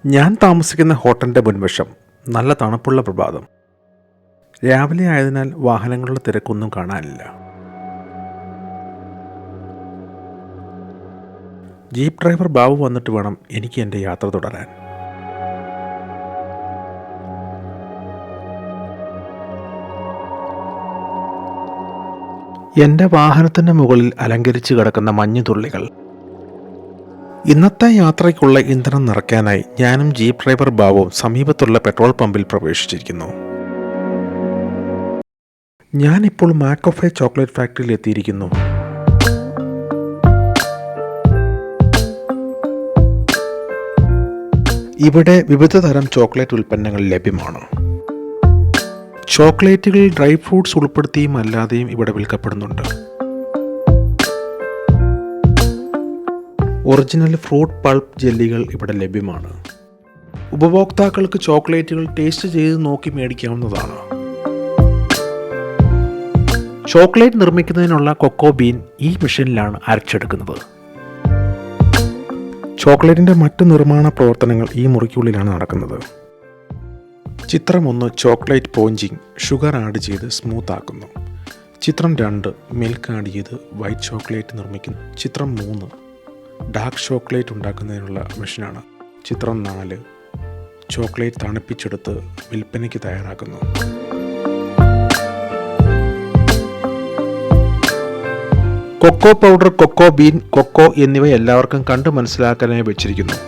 ഞാൻ താമസിക്കുന്ന ഹോട്ടലിൻ്റെ മുൻവശം നല്ല തണുപ്പുള്ള പ്രഭാതം. രാവിലെ ആയതിനാൽ വാഹനങ്ങളുടെ തിരക്കൊന്നും കാണാനില്ല. ജീപ്പ് ഡ്രൈവർ ബാബു വന്നിട്ട് വേണം എനിക്ക് എൻ്റെ യാത്ര തുടരാൻ. എൻ്റെ വാഹനത്തിൻ്റെ മുകളിൽ അലങ്കരിച്ച് കിടക്കുന്ന മഞ്ഞുതുള്ളികൾ. ഇന്നത്തെ യാത്രയ്ക്കുള്ള ഇന്ധനം നിറയ്ക്കാനായി ഞാനും ജീപ്പ് ഡ്രൈവർ ബാബുവും സമീപത്തുള്ള പെട്രോൾ പമ്പിൽ പ്രവേശിച്ചിരിക്കുന്നു. ഞാനിപ്പോൾ മാക്കോഫെ ചോക്ലേറ്റ് ഫാക്ടറിയിൽ എത്തിയിരിക്കുന്നു. ഇവിടെ വിവിധ തരം ചോക്ലേറ്റ് ഉൽപ്പന്നങ്ങൾ ലഭ്യമാണ്. ചോക്ലേറ്റുകൾ ഡ്രൈ ഫ്രൂട്ട്സ് ഉൾപ്പെടുത്തിയും അല്ലാതെയും ഇവിടെ വിൽക്കപ്പെടുന്നുണ്ട്. ഒറിജിനൽ ഫ്രൂട്ട് പൾപ്പ് ജെല്ലികൾ ഇവിടെ ലഭ്യമാണ്. ഉപഭോക്താക്കൾക്ക് ചോക്ലേറ്റുകൾ ടേസ്റ്റ് ചെയ്ത് നോക്കി മേടിക്കാവുന്നതാണ്. ചോക്ലേറ്റ് നിർമ്മിക്കുന്നതിനുള്ള കൊക്കോ ബീൻ ഈ മെഷീനിലാണ് അരച്ചെടുക്കുന്നത്. ചോക്ലേറ്റിൻ്റെ മറ്റ് നിർമ്മാണ പ്രവർത്തനങ്ങൾ ഈ മുറിക്കുള്ളിലാണ് നടക്കുന്നത്. ചിത്രം 1 ചോക്ലേറ്റ് പോഞ്ചിങ്, ഷുഗർ ആഡ് ചെയ്ത് സ്മൂത്ത് ആക്കുന്നു. ചിത്രം 2 മിൽക്ക് ആഡ് ചെയ്ത് വൈറ്റ് ചോക്ലേറ്റ് നിർമ്മിക്കുന്നു. ചിത്രം 3 ഡാർക്ക് ചോക്ലേറ്റ് ഉണ്ടാക്കുന്നതിനുള്ള മെഷീനാണ്. ചിത്രം 4 ചോക്ലേറ്റ് തണുപ്പിച്ചെടുത്ത് വിൽപ്പനയ്ക്ക് തയ്യാറാക്കുന്നു. Cocoa powder, cocoa bean, cocoa എന്നിവ എല്ലാവർക്കും കണ്ടു മനസ്സിലാക്കാനായി വെച്ചിരിക്കുന്നു.